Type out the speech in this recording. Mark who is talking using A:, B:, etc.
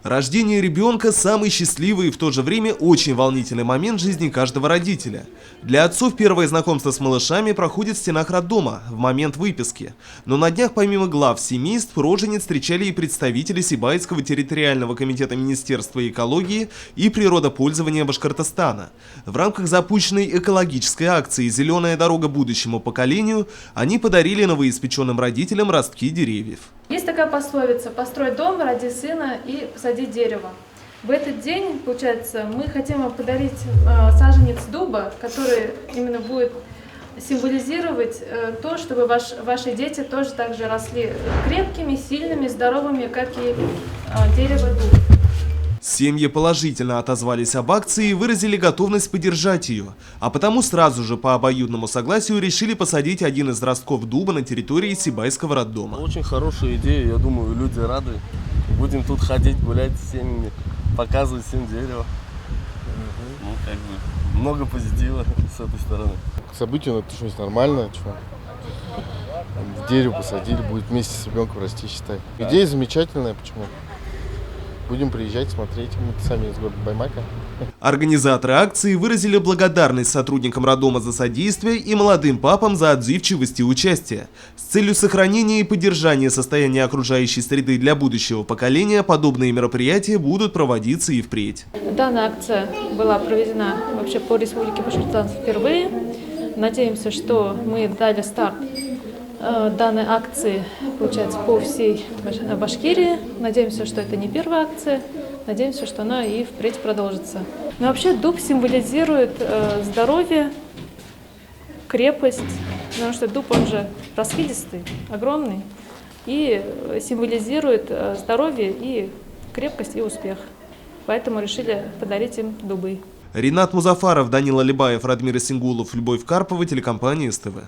A: Рождение ребенка – самый счастливый и в то же время очень волнительный момент в жизни каждого родителя. Для отцов первое знакомство с малышами проходит в стенах роддома, в момент выписки. Но на днях помимо глав семейств рожениц встречали и представители Сибайского территориального комитета Министерства экологии и природопользования Башкортостана. В рамках запущенной экологической акции «Зеленая дорога будущему поколению» они подарили новоиспеченным родителям ростки деревьев.
B: Есть такая пословица: «Построй дом, роди сына и посади дерево». В этот день, получается, мы хотим вам подарить саженец дуба, который именно будет символизировать то, чтобы ваши дети тоже так же росли крепкими, сильными, здоровыми, как и дерево дуб.
A: Семьи положительно отозвались об акции и выразили готовность поддержать ее, а потому сразу же по обоюдному согласию решили посадить один из ростков дуба на территории Сибайского роддома.
C: Очень хорошая идея, я думаю, люди рады. Будем тут ходить, гулять с семьями, показывать всем дерево. Ну, как бы, много позитива с этой стороны.
D: Событие, это что-нибудь нормальное, что? Дерево посадили, будет вместе с ребенком расти, считай. Идея замечательная, почему? Будем приезжать, смотреть, мы сами из города Баймака.
A: Организаторы акции выразили благодарность сотрудникам роддома за содействие и молодым папам за отзывчивость и участие. С целью сохранения и поддержания состояния окружающей среды для будущего поколения подобные мероприятия будут проводиться и впредь.
B: Данная акция была проведена вообще по Республике Башкортостан впервые. Надеемся, что мы дали старт данной акции, получается, по всей Башкирии. Надеемся, что это не первая акция. Надеемся, что она и впредь продолжится. Но вообще дуб символизирует здоровье, крепость, потому что дуб, он же раскидистый, огромный, и символизирует здоровье и крепость и успех. Поэтому решили подарить им дубы.
A: Ринат Музафаров, Данил Алибаев, Радмир Сингулов, Любовь Карпова, телекомпания СТВ.